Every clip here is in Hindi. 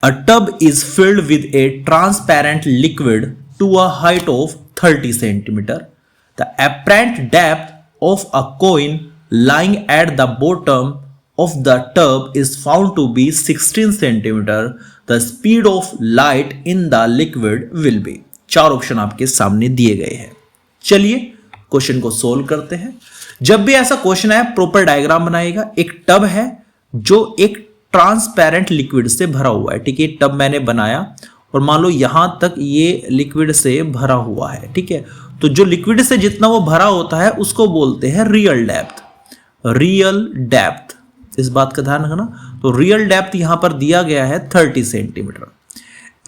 A tub is filled with a transparent liquid to a height of 30 centimeter. The apparent depth of a coin lying at the bottom of the tub is found to be 16 centimeter. The speed of light in the liquid will be. चार ऑप्शन आपके सामने दिए गए हैं। चलिए क्वेश्चन को सोल्व करते हैं। जब भी ऐसा क्वेश्चन आए प्रॉपर डायग्राम बनाइएगा। एक टब है जो एक ट्रांसपेरेंट लिक्विड से भरा हुआ है, ठीक है। टब मैंने बनाया और मान लो यहां तक ये लिक्विड से भरा हुआ है, ठीक है। तो जो लिक्विड से जितना वो भरा होता है उसको बोलते हैं रियल डेप्थ। रियल डेप्थ, इस बात का ध्यान रखना। तो रियल डेप्थ यहां पर दिया गया है 30 सेंटीमीटर।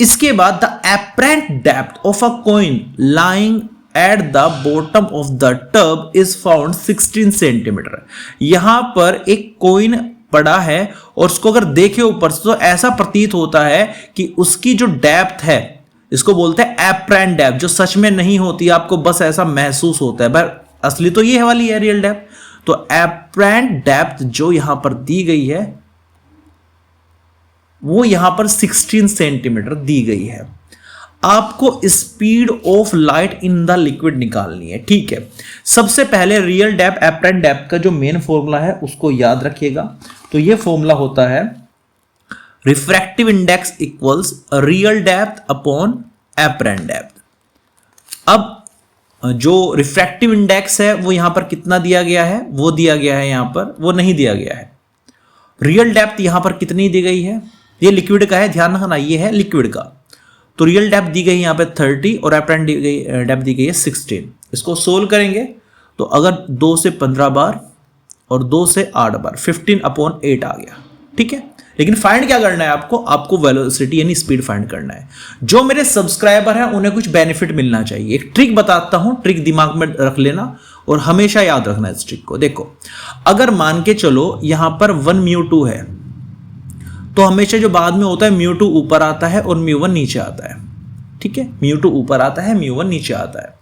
इसके बाद the apparent depth of a coin lying at the bottom of the tub is found 16 centimetre. यहां पर एक कॉइन पड़ा है और उसको अगर देखे ऊपर से तो ऐसा प्रतीत होता है कि उसकी जो डेप्थ है, इसको बोलते हैं एपरेंट डेप्थ, जो सच में नहीं होती, आपको बस ऐसा महसूस होता है। भाई असली तो ये वाली है रियल डेप्थ। तो एपरेंट डेप्थ जो यहां पर दी गई है वो यहां पर 16 सेंटीमीटर दी गई है। आपको speed of light in the liquid निकालनी है, ठीक है। सबसे पहले रियल डेप्थ एपरेंट डेप्थ का जो मेन फॉर्मूला है उसको याद रखिएगा। तो ये फॉर्मूला होता है refractive index equals real depth upon apparent depth. अब जो रिफ्रैक्टिव इंडेक्स है वो यहां पर कितना दिया गया है, वो दिया गया है, यहां पर वो नहीं दिया गया है। रियल डेप्थ यहां पर कितनी दी गई है, ये लिक्विड का है, ध्यान रखना, ये है लिक्विड का। तो रियल डेप्थ दी गई यहां पे 30 और एपरेंट डेप्थ दी गई है 16। इसको सोल्व करेंगे तो अगर 2 से 15 बार और 2 से 8 बार 15/8 आ गया, ठीक है। लेकिन फाइंड क्या करना है आपको वेलोसिटी यानी स्पीड फाइंड करना है। जो मेरे सब्सक्राइबर हैं उन्हें कुछ बेनिफिट मिलना चाहिए। एक ट्रिक बताता हूं, ट्रिक दिमाग में रख लेना और हमेशा याद रखना इस ट्रिक को। देखो, अगर मान के चलो यहां पर 1 μ2 है तो हमेशा जो बाद में होता है μ2 ऊपर आता है और μ1 नीचे आता है, ठीक है। μ2 ऊपर आता है, μ1 नीचे आता है।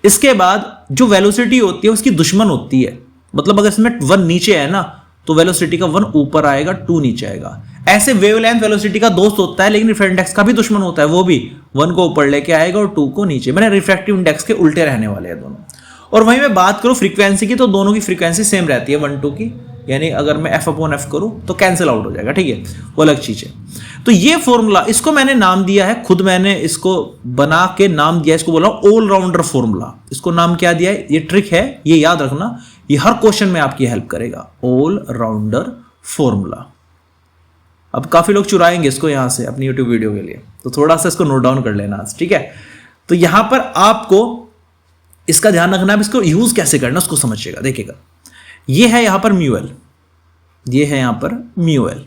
इसके बाद जो वेलोसिटी होती है उसकी दुश्मन होती है। मतलब अगर इसमें 1 नीचे है ना तो वेलोसिटी का 1 ऊपर आएगा, 2 नीचे आएगा। ऐसे वेवलेंथ वेलोसिटी का दोस्त होता है, लेकिन रिफ्रैक्टिव इंडेक्स का भी दुश्मन होता है। वो भी 1 को ऊपर लेके आएगा और 2 को नीचे। मैंने रिफ्रैक्टिव इंडेक्स के उल्टे रहने वाले हैं दोनों। और वहीं मैं बात करूं फ्रीक्वेंसी की तो दोनों की फ्रीक्वेंसी सेम रहती है 1 2 की। यानी अगर मैं f/f करूं तो कैंसिल आउट हो जाएगा, ठीक है, वो अलग चीज है। तो ये फॉर्मूला, इसको मैंने नाम दिया है, खुद मैंने इसको बना के नाम दिया, इसको बोला ऑल राउंडर फॉर्मूला। इसको नाम क्या दिया है, ये ट्रिक है, ये याद रखना, ये हर क्वेश्चन में आपकी हेल्प करेगा। All rounder formula. अब काफी लोग चुराएंगे इसको यहां से अपनी यूट्यूब वीडियो के लिए, तो थोड़ा सा इसको नोट डाउन कर लेना, ठीक है। तो यहां पर आपको इसका ध्यान रखना है, इसको यूज कैसे करना उसको समझिएगा। देखिएगा, ये है यहां पर म्यूएल, ये है यहां पर म्यूएल।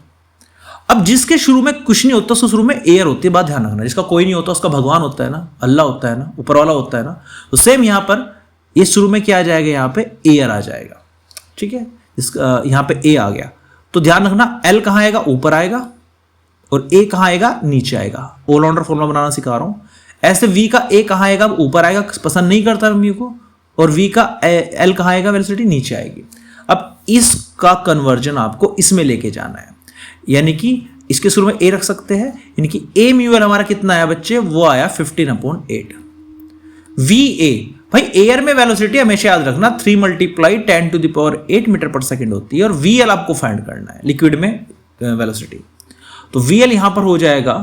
अब जिसके शुरू में कुछ नहीं होता उसको शुरू में एयर होती है, बात ध्यान रखना। जिसका कोई नहीं होता उसका भगवान होता है ना, अल्लाह होता है ना, ऊपर वाला होता है ना। तो सेम यहां पर ये शुरू में क्या आ जाएगा, यहां पे एयर आ जाएगा, ठीक है। इसका यहां पे ए आ गया तो ध्यान रखना, एल कहां आएगा, ऊपर आएगा, और ए कहां आएगा, नीचे आएगा। ऑल राउंडर फॉर्मूला बनाना सिखा रहा हूं। ऐसे वी का ए कहां आएगा, ऊपर आएगा, पसंद नहीं करता म्यू को। और वी का एल कहां आएगा, वेलोसिटी नीचे आएगी। अब इसका कन्वर्जन आपको इसमें लेके जाना है, यानी कि इसके शुरू में ए रख सकते हैं, यानी कि ए म्यूएल हमारा कितना आया बच्चे, वो आया 15/8। वी ए, भाई एयर में वेलोसिटी हमेशा याद रखना 3 × 10⁸ मीटर पर सेकंड होती है, और वी एल आपको फाइंड करना है लिक्विड में वेलोसिटी। तो वी एल यहां पर हो जाएगा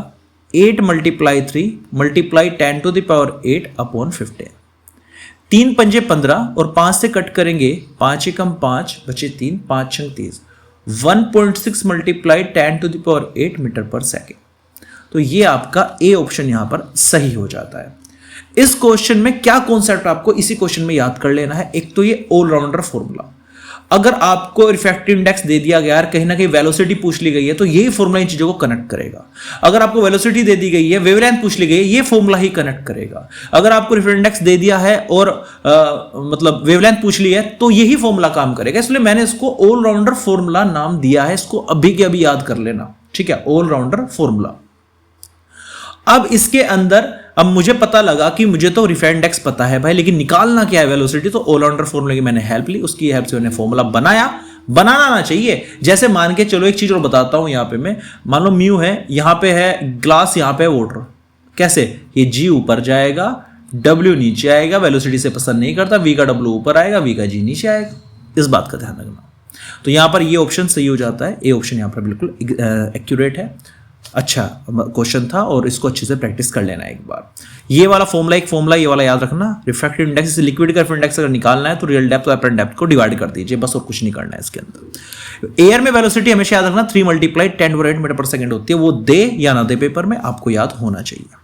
8 × 3 × 10⁸/15। 3 पंजे 15 और 5 से कट करेंगे, 5 एकम 5 बचे 3, 5 छंग 30, 1.6 × 10⁸ मीटर पर सेकेंड। तो ये आपका ए ऑप्शन यहां पर सही हो जाता है। इस क्वेश्चन में क्या कॉन्सेप्ट आपको इसी क्वेश्चन में याद कर लेना है। एक तो ये ऑल राउंडर फॉर्मूला, अगर आपको रिफ्रैक्टिव इंडेक्स दे दिया गया है, कहीं ना कहीं वेलोसिटी पूछ ली गई है, तो यही फॉर्मूला इन चीजों को कनेक्ट करेगा। अगर आपको वेलोसिटी दे दी गई है, वेवलेंथ पूछ ली गई है, ये फॉर्मूला ही कनेक्ट करेगा। अगर आपको रिफ्रैक्टिव इंडेक्स दे दिया है और मतलब वेवलेंथ पूछ ली है, तो यही फॉर्मूला काम करेगा। इसलिए मैंने इसको ऑल राउंडर फॉर्मूला नाम दिया है। इसको अभी के अभी याद कर लेना, ठीक है, ऑल राउंडर फॉर्मूला। अब इसके अंदर अब मुझे पता लगा कि मुझे तो रिफ्रैक्टिव इंडेक्स पता है भाई, लेकिन निकालना क्या है वेलोसिटी, तो ऑल राउंडर फॉर्मूला की मैंने हेल्प ली, उसकी हेल्प से मैंने फॉर्मूला बनाया, बनाना आना चाहिए। जैसे मान के चलो एक चीज और बताता हूं, यहां पे मैं मान लो म्यू है, यहां पे है ग्लास, यहां पे है वाटर, कैसे, ये जी ऊपर जाएगा, डब्ल्यू नीचे आएगा, वेलोसिटी से पसंद नहीं करता, वी का डब्ल्यू ऊपर आएगा, वी का जी नीचे आएगा, इस बात का ध्यान रखना। तो यहां पर ये ऑप्शन सही हो जाता है, ए ऑप्शन यहां पर बिल्कुल एक्यूरेट है। अच्छा क्वेश्चन था और इसको अच्छे से प्रैक्टिस कर लेना एक बार। ये वाला फॉर्मूला, एक फॉर्मूला ये वाला याद रखना, रिफ्रैक्टिव इंडेक्स, लिक्विड का इंडेक्स अगर निकालना है तो रियल डेप्थ और अपरेंट डेप्थ को डिवाइड कर दीजिए बस, और कुछ नहीं करना है इसके अंदर। एयर में वेलोसिटी हमेशा याद रखना 3 × 10⁻⁸ मीटर पर सेकंड होती है, वो दे या ना दे पेपर में आपको याद होना चाहिए।